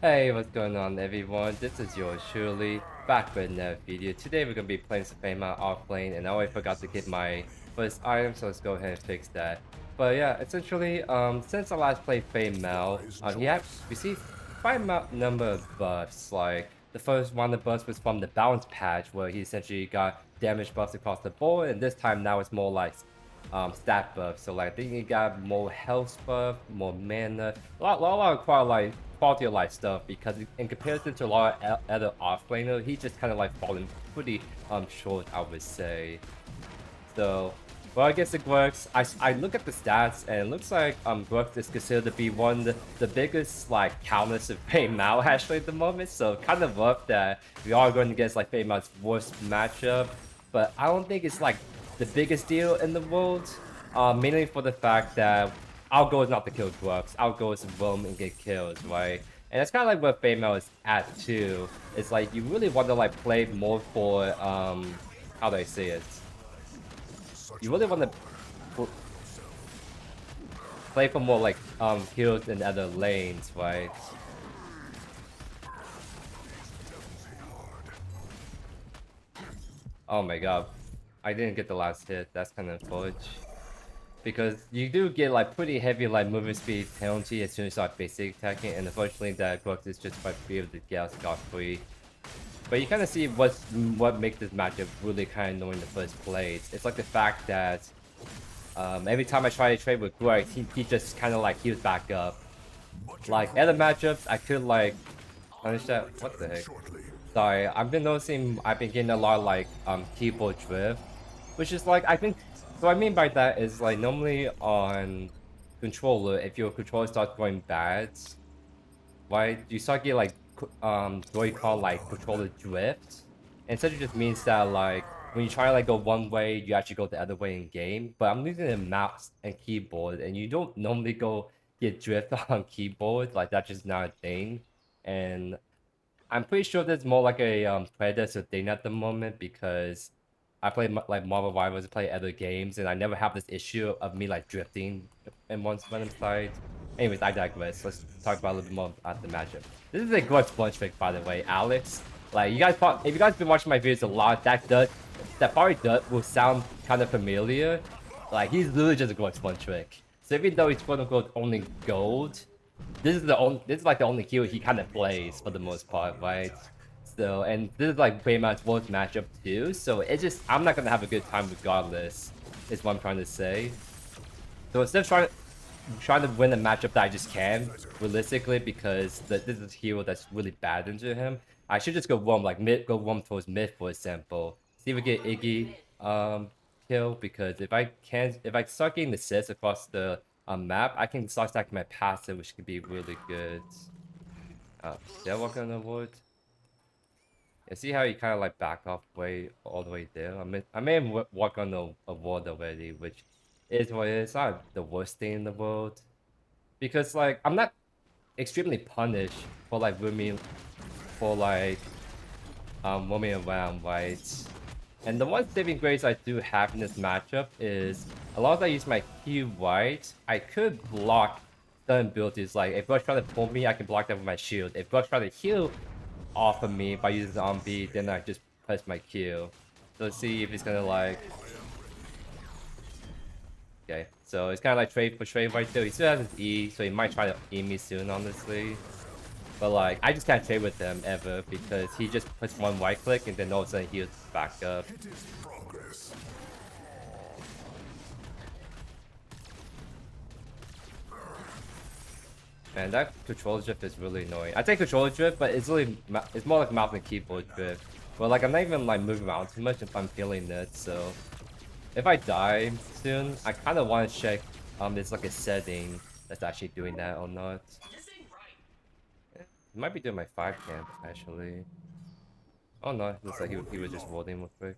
Hey, what's going on everyone? This is yours truly, back with another video. Today we're gonna be playing some Feng Mao Offlane, and I already forgot to get my first item, so let's go ahead and fix that. But yeah, essentially, since I last played Feng Mao, he have received quite a number of buffs. Like the first one of the buffs was from the balance patch, where he essentially got damage buffs across the board, and this time now it's more like stat buff. So like I think he got more health buff, more mana, a lot of quality of life stuff, because in comparison to a lot of other offlaner, he just kind of like fallen pretty short, I would say. So well, I guess it works. I look at the stats and it looks like Brooks is considered to be one of the biggest like counters of Feng Mao actually at the moment. So kind of rough that we are going against like Feng Mao's worst matchup, but I don't think it's like the biggest deal in the world. Mainly for the fact that our goal is not to kill Brooks. Our goal is to roam and get kills, right? And that's kind of like where Feng Mao is at too. It's like you really want to like play more for how do I say it? You really want to play for more like heroes in other lanes, right? Oh my god, I didn't get the last hit. That's kind of fudge. Because you do get like pretty heavy like movement speed penalty as soon as you start basic attacking, and unfortunately that Grux is just quite free of the gas scot free. But you kind of see what makes this matchup really kind of annoying in the first place. It's like the fact that every time I try to trade with Grux, he just kind of like heals back up. Like other matchups, I could like punish that. What the heck? Sorry, I've been noticing I've been getting a lot of like keyboard drift, which is like I think. So what I mean by that is like normally on controller, if your controller starts going bad, right, you start getting like what you call like controller drift. And essentially just means that like when you try to like go one way, you actually go the other way in game. But I'm using a mouse and keyboard, and you don't normally go get drift on keyboard. Like that's just not a thing. And I'm pretty sure there's more like a Predecessor thing at the moment, because I play like Marvel Rivals, I play other games, and I never have this issue of me like drifting in one random side. Anyways, I digress. Let's talk about a little bit more about the matchup. This is a good sponge trick, by the way, Alex. Like you guys, if you guys been watching my videos a lot, that probably will sound kind of familiar. Like he's literally just a good sponge trick. So even though he's quote unquote only gold, this is like the only hero he kind of plays for the most part, right? So and this is like Baymax's worst matchup too. So it's just I'm not gonna have a good time regardless. Is what I'm trying to say. So instead of trying to win a matchup that I just can realistically, because this is a hero that's really bad into him, I should just go roam like mid, go roam towards mid for example. See if we get Iggy kill, because if I start getting assists across the map, I can start stacking my passive, which could be really good. Did I walk on the wood? Yeah, see how he kind of like back off way all the way there. I may have walked on a wall already, which is what it is. It's not the worst thing in the world, because like I'm not extremely punished for like roaming for like roaming around, right? And the one saving grace I do have in this matchup is a lot of I use my Q right, I could block certain abilities. Like if Brush try to pull me, I can block that with my shield. If Brush try to heal off of me by using zombie, then I just press my Q. So let's see if he's gonna like. Okay, so it's kind of like trade for trade right there. He still has his E, so he might try to E me soon, honestly. But like, I just can't trade with him ever, because he just puts one right click and then all of a sudden heals back up. Man, that controller drift is really annoying. I take controller drift, but it's really it's more like mouse and keyboard drift. But like, I'm not even like moving around too much if I'm feeling it. So if I die soon, I kind of want to check there's like a setting that's actually doing that or not. It might be doing my 5 camp actually. Oh no, looks like he was just holding real quick.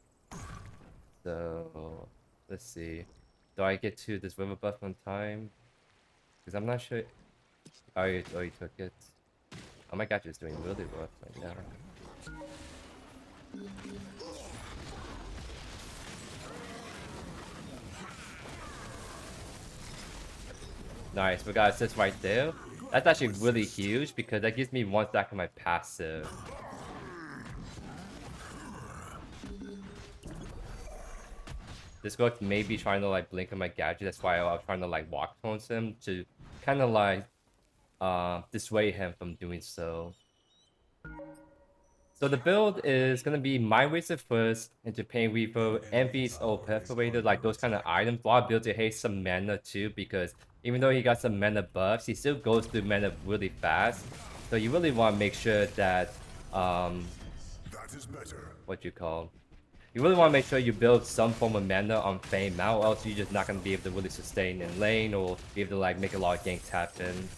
So let's see. Do I get to this river buff on time? Because I'm not sure. Oh, you took it. Oh my god, just doing really rough right now. Nice, we got assist right there. That's actually really huge because that gives me 1 stack of my passive. This guy may be trying to like blink on my gadget. That's why I was trying to like walk towards him to kind of like dissuade him from doing so. So the build is gonna be Mindrazor first into Painweaver, Envy's or Perforator, like those kind of items. A lot of builds that hate some mana too, because even though he got some mana buffs, he still goes through mana really fast. So you really want to make sure that That is better. what you call. You really want to make sure you build some form of mana on Feng Mao, else you're just not gonna be able to really sustain in lane or be able to like make a lot of ganks happen.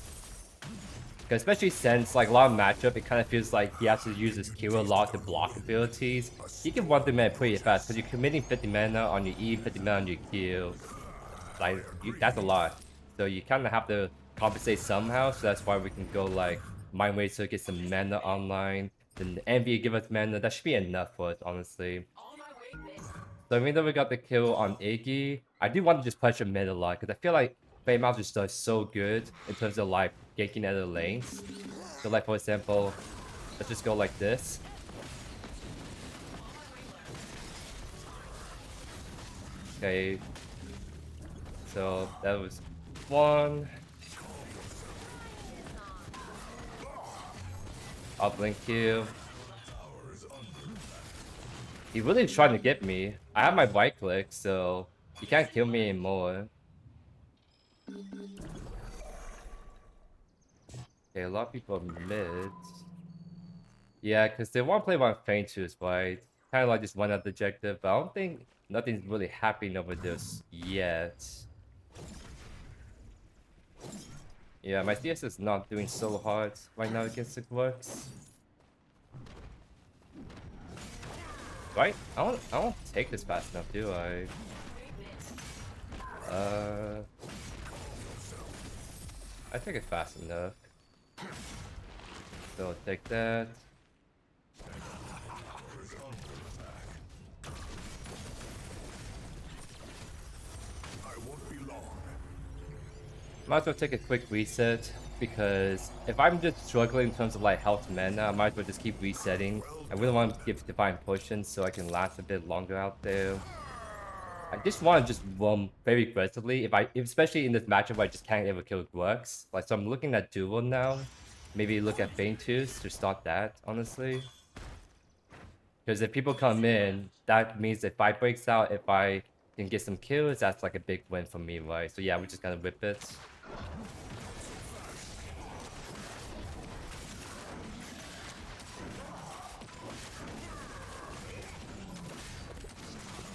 Especially since like a lot of matchup, it kind of feels like he has to use his Q a lot to block abilities. He can run through mana pretty fast because you're committing 50 mana on your E, 50 mana on your Q. Like that's a lot. So you kind of have to compensate somehow. So that's why we can go like Mindrazor, get some mana online. Then the Envy give us mana. That should be enough for us, honestly. So even though we got the kill on Iggy, I do want to just push him mid a lot because I feel like Feng Mao just does so good in terms of like ganking other lanes. So like for example, let's just go like this. Okay. So that was one. I'll blink you. He really trying to get me. I have my right click, so he can't kill me anymore. Okay, a lot of people are mid. Yeah, because they want to play one Feint too, right? Kind of like just one out objective, but I don't think nothing's really happening over this yet. Yeah, my CS is not doing so hard right now against the Glux. Right? I don't take this fast enough, do I? I take it fast enough. So take that. Might as well take a quick reset, because if I'm just struggling in terms of like health mana, I might as well just keep resetting. I really want to give Divine Potions so I can last a bit longer out there. I just want to just roam very aggressively, especially in this matchup where I just can't ever kill Grux. Like, so I'm looking at duel now. Maybe look at Feintus to start that, honestly. Because if people come in, that means if I breaks out, if I can get some kills, that's like a big win for me, right? So yeah, we just gotta rip it.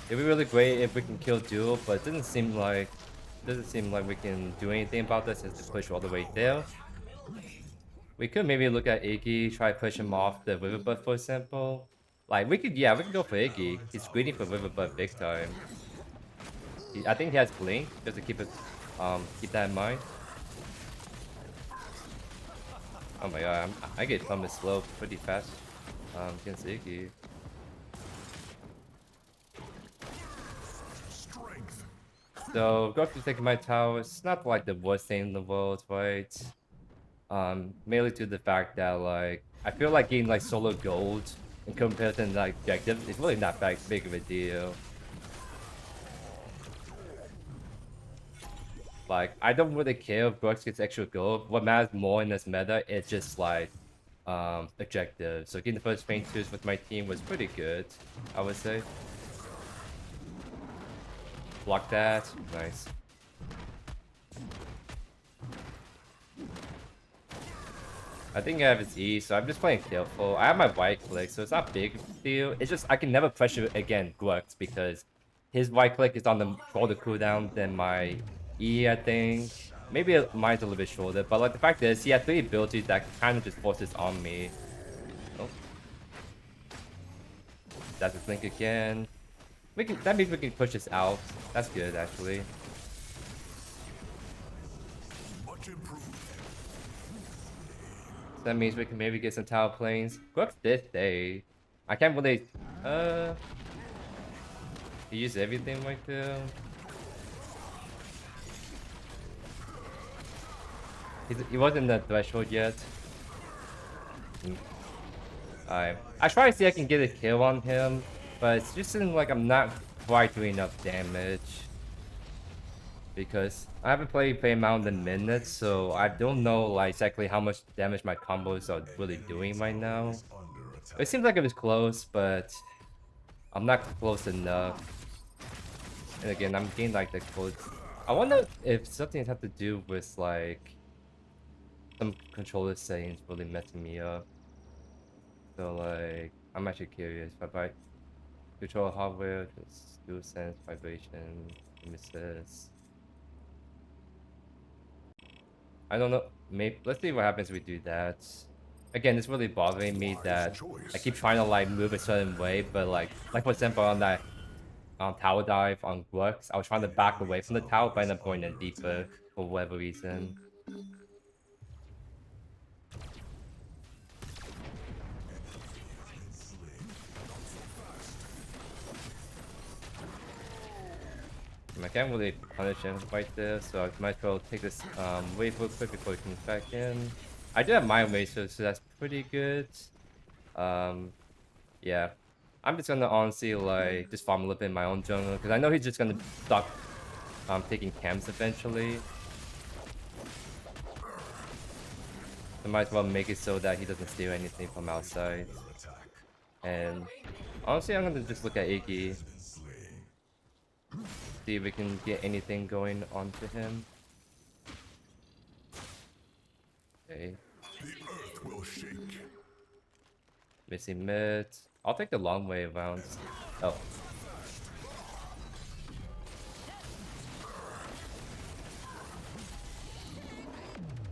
It'd be really great if we can kill duel, but it doesn't seem like we can do anything about this. It's to push all the way there. We could maybe look at Iggy, try to push him off the River Buff, for example. Like we could go for Iggy. He's greedy for River Buff big time. I think he has blink, just to keep that in mind. Oh my god, I get thumbed slow pretty fast against Iggy. So go to taking my tower. It's not like the worst thing in the world, right? Mainly to the fact that like I feel like getting like solo gold in comparison to like objective is really not that big of a deal. Like I don't really care if Brooks gets extra gold. What matters more in this meta is just like objective. So getting the first paint twos with my team was pretty good, I would say. Block that. Nice. I think I have his E, so I'm just playing careful. I have my right click, so it's not big deal. It's just I can never pressure again Glux because his right click is on the shorter cooldown than my E, I think. Maybe mine's a little bit shorter, but like the fact is he has 3 abilities that kind of just forces on me. Oh. That's a blink again. That means we can push this out. That's good, actually. So that means we can maybe get some tower planes. Grux this day. I can't really... He used everything right there. He wasn't in the threshold yet. Alright. I try to see if I can get a kill on him, but it's just seems like I'm not quite doing enough damage. Because I haven't played Feng Mao in minutes, so I don't know like exactly how much damage my combos are really doing right now. It seems like it was close, but I'm not close enough. And again, I'm getting like the close. I wonder if something has to do with like some controller settings really messing me up. So like, I'm actually curious. If I control hardware, just dual sense, vibration, assist. I don't know. Maybe let's see what happens if we do that. Again, it's really bothering me that I keep trying to like move a certain way, but like for example on that tower dive on Grux, I was trying to back away from the tower, but I ended up going in deeper for whatever reason. I can't really punish him right there, so I might as well take this wave real quick before he comes back in. I do have Mindrazor, so that's pretty good. Yeah. I'm just gonna honestly like just farm a little bit in my own jungle because I know he's just gonna stop taking camps eventually. I might as well make it so that he doesn't steal anything from outside. And honestly, I'm gonna just look at Iggy. See if we can get anything going onto him. Okay. The earth will shake. Missing mid. I'll take the long way around. Oh.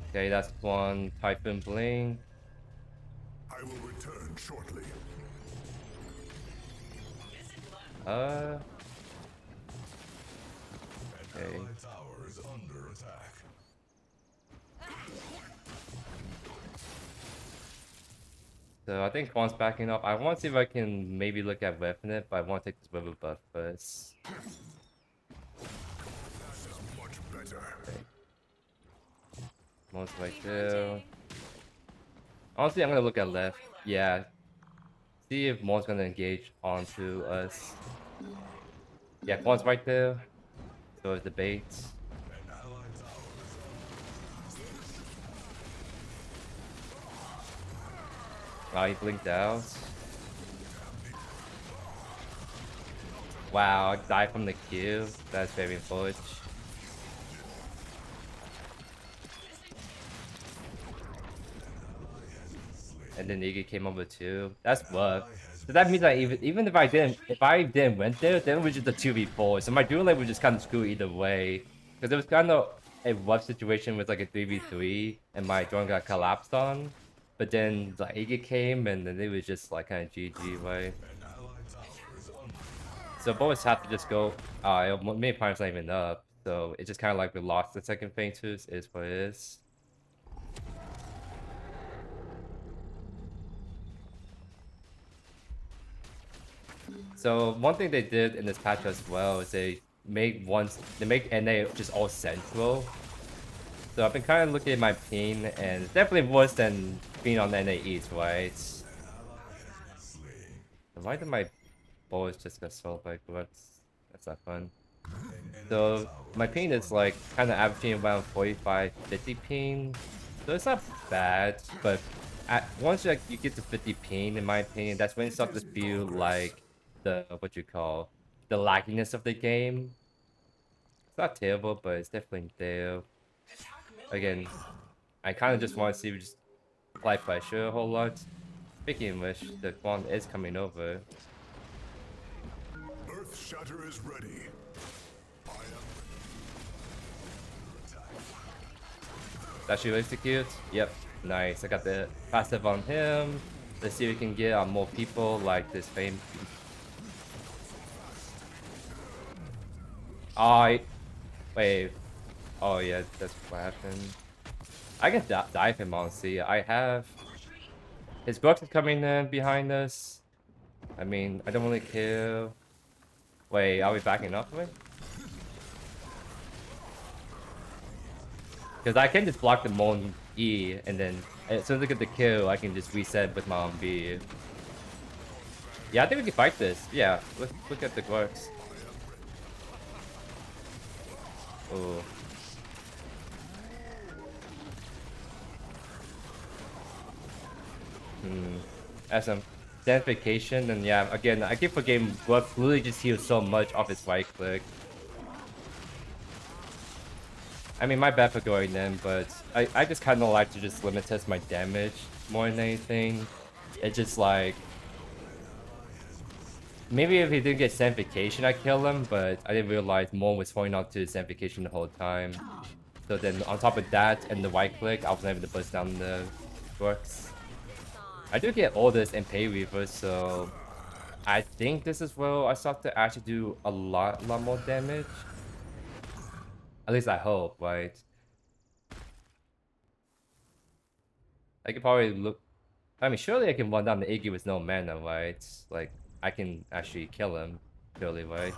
Okay, that's one Typhoon Bling. I will return shortly. Okay. Tower is under attack. So I think Quan's backing up. I want to see if I can maybe look at weapon it, but I want to take this river buff first. This is much better. Okay. Most right there. Honestly, I'm gonna look at left. Yeah. See if Mo's gonna engage onto us. Yeah, Quan's right there. So is the bait. Oh, he blinked out. Wow, I died from the Q. That's very unfortunate. And then Iggy came over too. That's rough. So that means that even if I didn't went there, then it was just a 2v4. So my dual lane was just kind of screwed either way. Because it was kind of a rough situation with like a 3v3 and my drone got collapsed on. But then like Iggy came and then it was just like kind of GG, right? So both have to just go. Main prime's not even up. So it's just kind of like we lost the second phase too. Is what it is. So one thing they did in this patch as well is they make NA just all central. So I've been kind of looking at my ping, and it's definitely worse than being on the NA East, right? Why did my bullets just get sold by Grux? That's not fun. So my ping is like kind of averaging around 45-50 ping. So it's not bad, but once you get to 50 ping, in my opinion, that's when it starts to feel like the the lagginess of the game. It's not terrible, but it's definitely there. Again, I kind of just want to see if we just apply pressure a whole lot. Speaking of which, the Quan is coming over. Earth Shatter is ready. That should execute. Yep, nice. I got the passive on him. Let's see if we can get on more people like this fame. Wait. Oh yeah, that's what happened. I can dive him honestly. I have his Grux is coming in behind us. I mean, I don't really care. Wait, are we backing up? Wait. Because I can just block the Mon E, and then as soon as I get the kill, I can just reset with my own B. Yeah, I think we can fight this. Yeah, let's look at the quirks. Oh. As some identification, and yeah, again, I keep forgetting Gluck literally just heals so much off his right click. I mean, my bad for going in, but I just kind of like to just limit test my damage more than anything. It's just like, maybe if he didn't get Sanification, I'd kill him, but I didn't realize Mon was holding on to Sanification the whole time. So then on top of that and the right click, I was able to bust down the works. I do get Ortus and Painweaver, so I think this is where I start to actually do a lot more damage. At least I hope, right? I could probably look. I mean, surely I can run down the Iggy with no mana, right? Like, I can actually kill him, surely, right?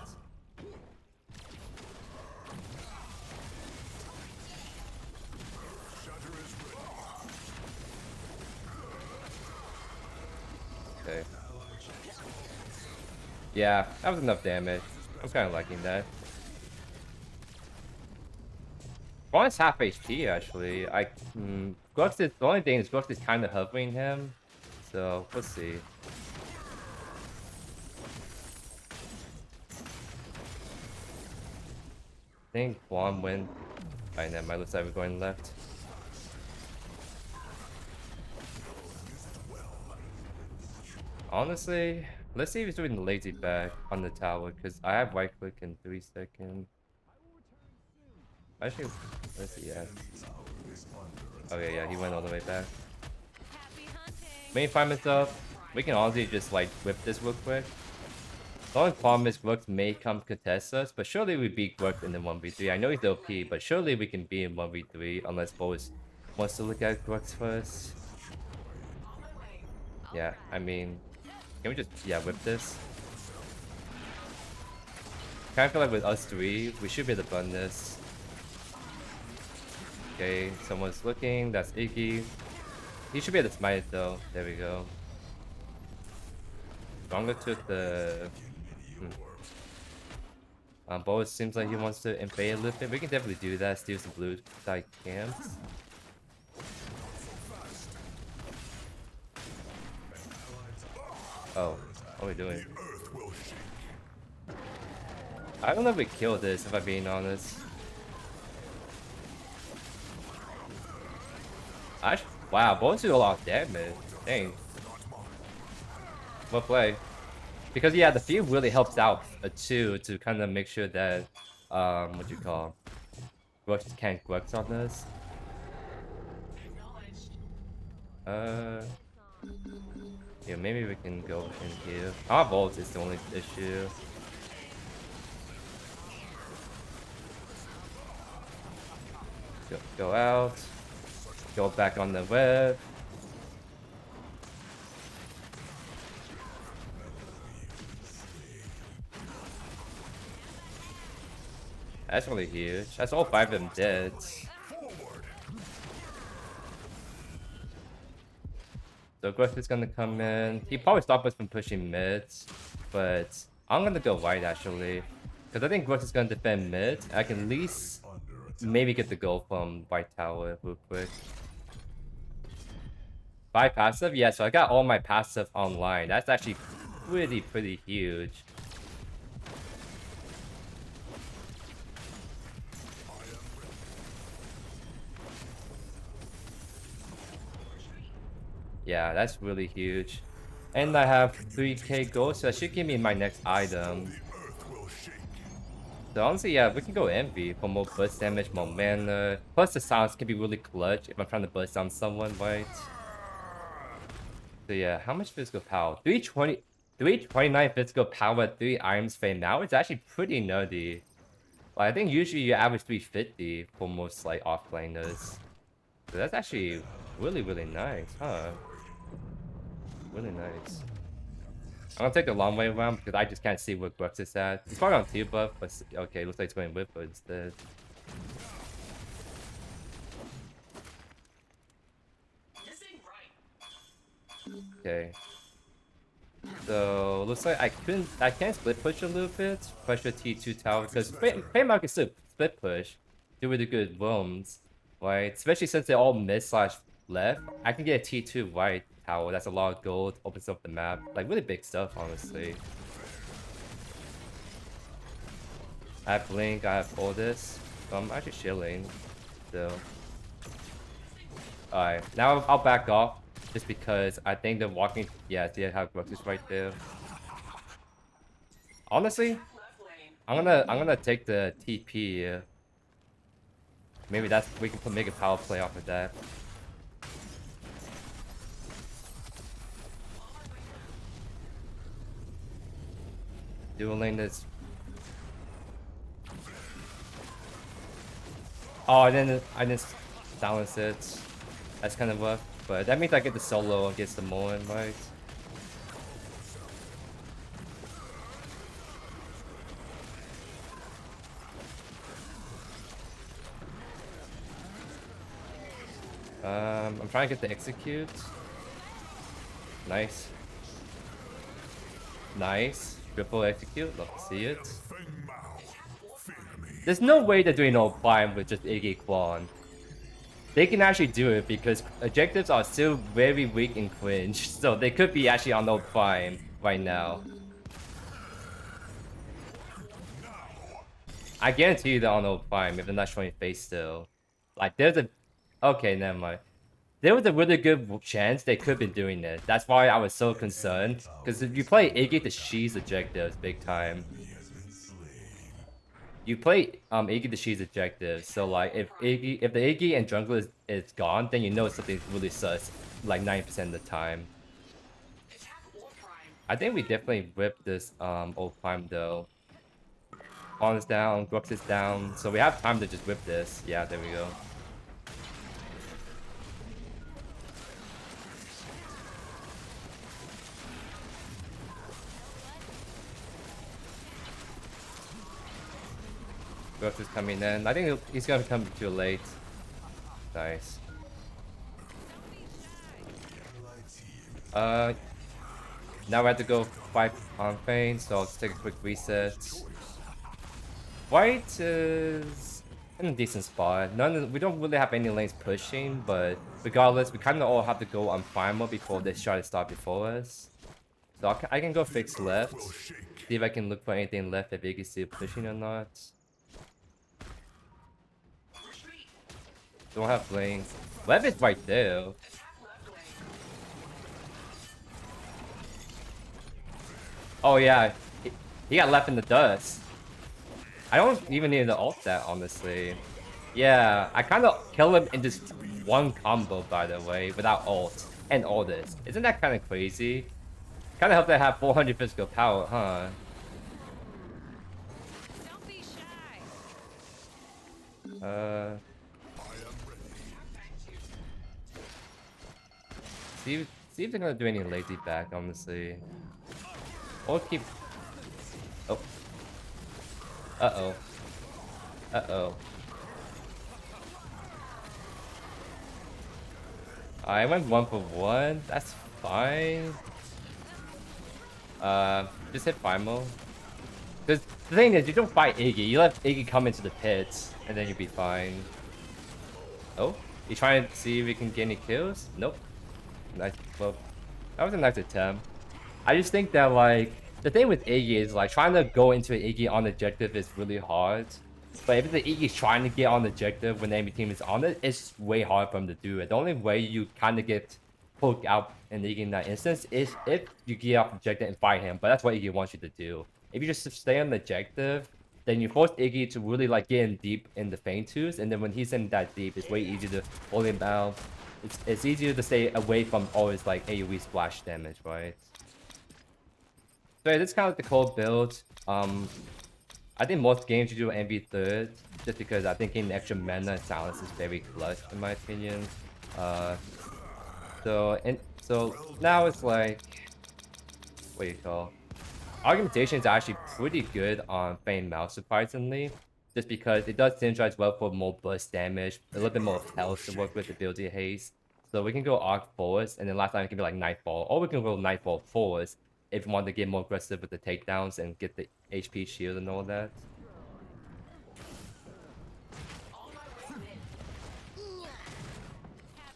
Okay. Yeah, that was enough damage. I'm kind of liking that. Ron's half HP actually. Grux is the only thing is Grux is kind of hovering him, so let's see. I think Juan went. Alright, never mind. Looks like we're going left. Honestly, let's see if he's doing the lazy back on the tower, because I have right click in 3 seconds. Actually, let's see, yeah. Okay, yeah, he went all the way back. Main fireman's up. We can honestly just like whip this real quick. The only problem is Grux may come contest us, but surely we beat Grux in the 1v3. I know he's OP, but surely we can beat him 1v3 unless Boris wants to look at Grux first. Yeah, I mean, can we just, yeah, whip this? Kind of feel like with us three, we should be able to run this. Okay, someone's looking, that's Iggy. He should be able to smite it though. There we go. Stronger took the... Boris seems like he wants to invade a little bit. We can definitely do that, steal some blue side camps. Oh, what are we doing? I don't know if we killed this, if I'm being honest. Wow, Bones do a lot of damage. Dang. Well play. Because yeah, the field really helps out too to kind of make sure that what you call Grux can't Grux on this. Yeah, maybe we can go in here. Our vault is the only issue. Go out. Go back on the web. That's really huge. That's all 5 of them dead. So Griff is gonna come in. He probably stop us from pushing mids, but I'm gonna go right actually. Because I think Griff is gonna defend mid. I can at least maybe get the goal from white tower real quick. 5 passive? Yeah, so I got all my passive online. That's actually pretty huge. Yeah, that's really huge. And I have 3k gold, so that should give me my next item. So honestly, yeah, we can go Envy for more burst damage, more mana. Plus the silence can be really clutch if I'm trying to burst down someone, right? So yeah, how much physical power? 329 physical power, 3 items Feng Mao. It's actually pretty nerdy. Like, I think usually you average 350 for most like offlaners. So that's actually really nice, huh? Really nice. I'm gonna take the long way around because I just can't see where Grux is at. He's probably on 2 buff, but okay, looks like it's going with her instead. Okay. So looks like I can split push a little bit, pressure T2 tower because Feng Mao can still split push, do really good roams, right? Especially since they're all mid slash left. I can get a T2 right tower. That's a lot of gold, opens up the map, like really big stuff, honestly. I have Blink, I have Ortus, so I'm actually chilling still. Alright, now I'll back off just because I think they're walking. Yeah, see how Brooks is right there. Honestly, I'm gonna take the TP. Maybe that's we can make a power play off of that. Dueling this. Oh, I didn't silence it. That's kind of rough, but that means I get the solo against the Moen, right? I'm trying to get the execute. Nice. Nice. Triple execute. Love to see it. Feng Mao, fear me. There's no way they're doing no climb with just Iggy Quan. They can actually do it because objectives are still very weak in cringe, so they could be actually on no prime right now. I guarantee you they're on no prime if they're not showing face still. Like there's a okay, never mind. There was a really good chance they could have been doing it. That's why I was so concerned. Because if you play Iggy to She's objectives big time. You play Iggy to She's objectives. So like if the Iggy and jungle is gone, then you know something's really sus like 90% of the time. I think we definitely whipped this old prime though. Pawn is down, Brooks is down. So we have time to just whip this. Yeah, there we go. Brooks is coming in. I think he's gonna come too late. Nice. Now we have to go fight on Pain, so I'll just take a quick reset. White is in a decent spot. We don't really have any lanes pushing, but regardless, we kind of all have to go on primal before they try to start before us. So I can go fix left. See if I can look for anything left if Iggy's still pushing or not. Don't have lanes. Lev is right there. Oh yeah, he got left in the dust. I don't even need to ult that, honestly. Yeah, I kind of kill him in just one combo, by the way, without ult and all this. Isn't that kind of crazy? Kind of helped that have 400 physical power, huh? Don't be shy. See if they're gonna do any lazy back, honestly. Or keep. Oh. Uh-oh. Uh-oh. I went 1-for-1. That's fine. Just hit Primal. Because the thing is, you don't fight Iggy. You let Iggy come into the pits, and then you'll be fine. Oh, you trying to see if we can get any kills? Nope. Nice. Well, that was a nice attempt. I just think that like the thing with Iggy is like trying to go into an Iggy on objective is really hard. But if the Iggy's trying to get on the objective when the enemy team is on it, it's way hard for him to do it. The only way you kind of get poked out in Iggy in that instance is if you get off objective and fight him. But that's what Iggy wants you to do. If you just stay on the objective, then you force Iggy to really like get in deep in the feint twos, and then when he's in that deep, it's way easier to hold him down. It's easier to stay away from always like AoE splash damage, right? So yeah, this is kind of like the cold build. I think most games you do MV third, just because I think getting extra mana and silence is very clutch in my opinion. So now it's like, what do you call? Augmentation is actually pretty good on Feng Mao, surprisingly, just because it does synergize well for more burst damage, a little bit more health to work with ability haste. So we can go Arc forwards, and then last time it can be like Nightfall, or we can go Nightfall forwards if we want to get more aggressive with the takedowns and get the HP shield and all that.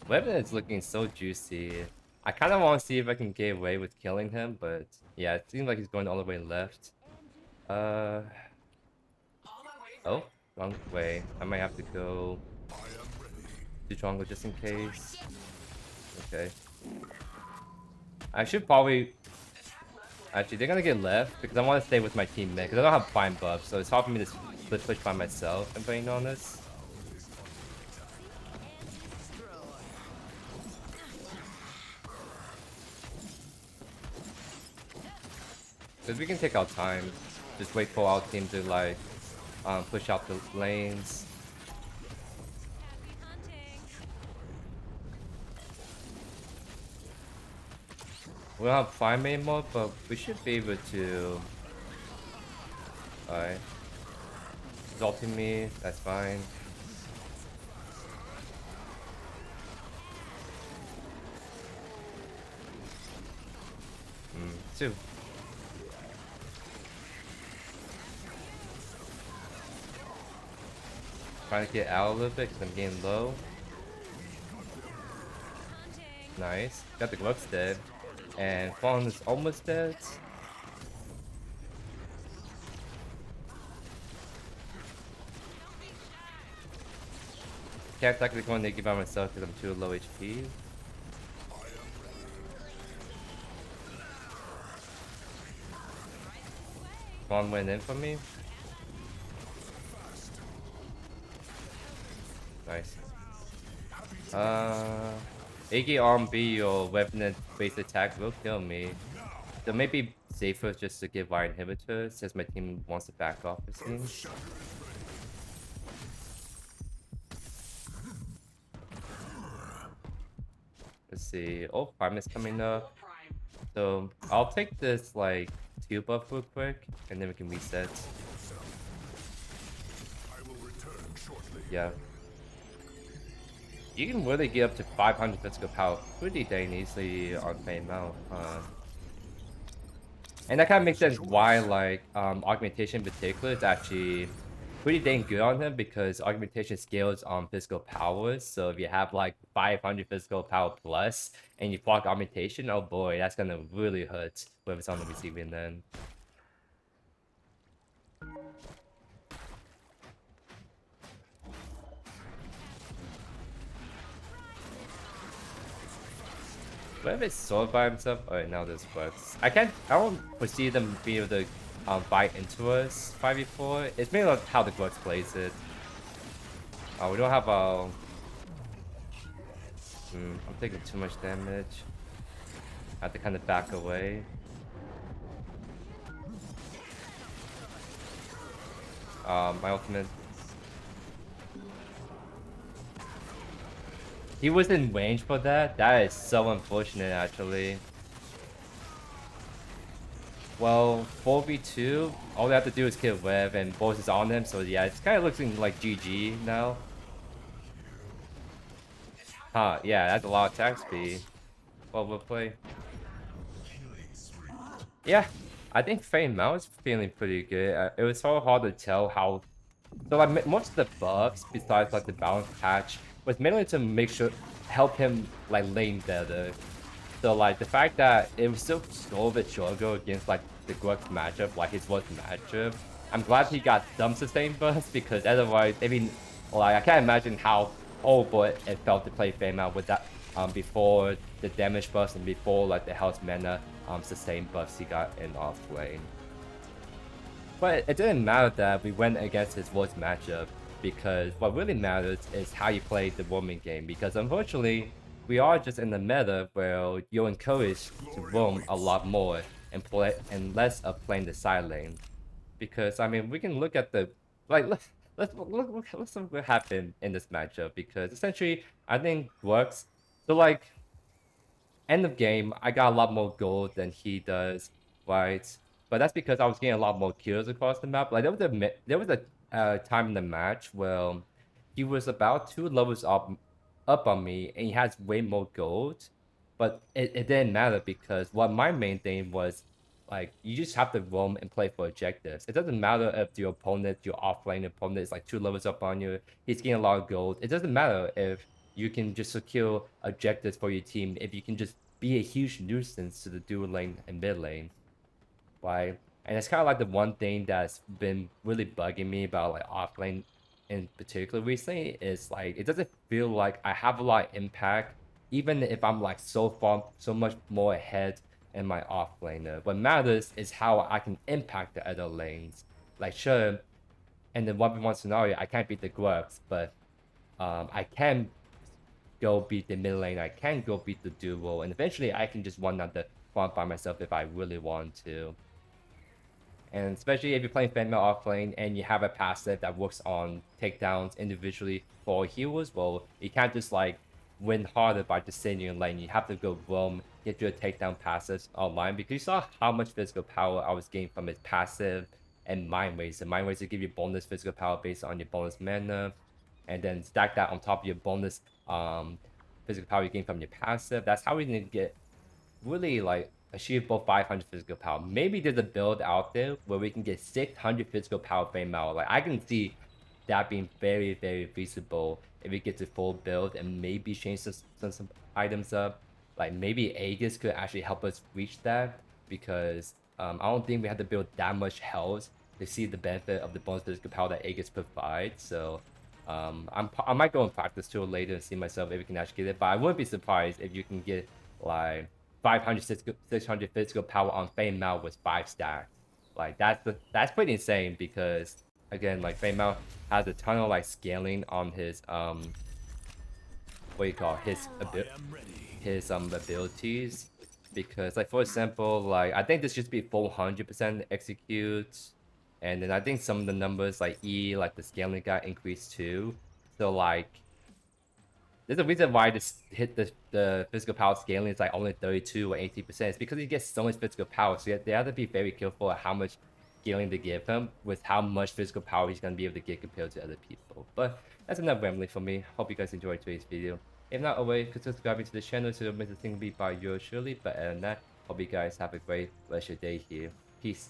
Weapon is looking so juicy. I kind of want to see if I can get away with killing him, but yeah, it seems like he's going all the way left. Oh, wrong way. I might have to go to jungle just in case. Okay. I should probably... Actually, they're gonna get left because I want to stay with my teammate because I don't have fine buffs, so it's hard for me to split push by myself, if I'm being honest. Because we can take our time. Just wait for our team to like push out the lanes. We don't have fire main mode, but we should be able to. Alright. He's ulting me, that's fine. Two. Trying to get out a little bit because I'm getting low. Nice. Got the gloves dead. And Fawn is almost dead. Can't technically go naked by myself because I'm too low HP. Fawn went in for me. Nice. AG arm B or weapon based attack will kill me. So maybe safer just to give wire inhibitor since my team wants to back off this game. Let's see. Oh, Prime is coming up. So I'll take this like 2 buff real quick and then we can reset. Yeah. You can really get up to 500 physical power pretty dang easily on Feng Mao. And that kind of makes sense why like Augmentation in particular is actually pretty dang good on him because Augmentation scales on physical powers. So if you have like 500 physical power plus and you block Augmentation, oh boy, that's gonna really hurt whoever's on the receiving end. What if it's sword by himself? Alright, now this works. I don't foresee them being able to fight into us 5v4. It's mainly like how the Glux plays it. We don't have a... I'm taking too much damage. I have to kind of back away. My ultimate... He was in range for that? That is so unfortunate, actually. Well, 4v2, all they have to do is kill Web, and Boris is on him, so yeah, it's kind of looking like GG now. Huh, yeah, that's a lot of attack speed. Well, we'll play. Yeah, I think Feng Mao is feeling pretty good. It was so hard to tell how... So like, most of the buffs, besides like the balance patch, was mainly to make sure help him like lane better. So like the fact that it was still so bit struggle against like the Grux matchup, like his worst matchup. I'm glad he got some sustain buffs because otherwise, I mean, like I can't imagine how horrible it felt to play Feng Mao with that before the damage buffs and before like the health mana sustain buffs he got in Offlane. But it didn't matter that we went against his worst matchup because what really matters is how you play the roaming game because unfortunately we are just in the meta where you're encouraged to roam a lot more and play and less of playing the side lane. Because I mean we can look at the like let's look what happened in this matchup because essentially I think works. So like end of game I got a lot more gold than he does, right? But that's because I was getting a lot more kills across the map. Like there was a time in the match where he was about 2 levels up up on me and he has way more gold. But it didn't matter because what my main thing was like you just have to roam and play for objectives. It doesn't matter if your opponent, your offlane opponent is like 2 levels up on you, he's getting a lot of gold. It doesn't matter if you can just secure objectives for your team, if you can just be a huge nuisance to the dual lane and mid lane. Right? And it's kind of like the one thing that's been really bugging me about like offlane in particular recently is like it doesn't feel like I have a lot of impact, even if I'm like so much more ahead in my offlaner. What matters is how I can impact the other lanes. Like sure, in the 1v1 scenario, I can't beat the Grubs, but I can go beat the mid lane. I can go beat the duo, and eventually I can just run out the farm by myself if I really want to. And especially if you're playing Feng Mao offlane and you have a passive that works on takedowns individually for healers, well, you can't just like win harder by just sitting in lane. You have to go roam, get your takedown passives online because you saw how much physical power I was getting from his passive and Mindrazor. Mindrazor give you bonus physical power based on your bonus mana, and then stack that on top of your bonus physical power you gain from your passive. That's how we can get really like achieve both 500 physical power. Maybe there's a build out there where we can get 600 physical power Feng Mao. Like I can see that being very, very feasible if we get to full build and maybe change some items up. Like maybe Aegis could actually help us reach that because I don't think we have to build that much health to see the benefit of the bonus physical power that Aegis provides. So I might go and practice tool later and see myself if we can actually get it. But I wouldn't be surprised if you can get like 500, 600 physical power on Feng Mao with 5 stacks. Like that's pretty insane because again, like Feng Mao has a ton of like scaling on his what do you call it? his abilities. Because like for example, like I think this should be 400% execute, and then I think some of the numbers like E, like the scaling got increased too. So like there's a reason why this hit the physical power scaling is like only 32 or 80%. It's because he gets so much physical power. So they have to be very careful at how much scaling to give him with how much physical power he's gonna be able to get compared to other people. But that's enough rambling for me. Hope you guys enjoyed today's video. If not already, consider subscribing to the channel so you don't miss a thing be by yours truly. But other than that, hope you guys have a great rest of your day here. Peace.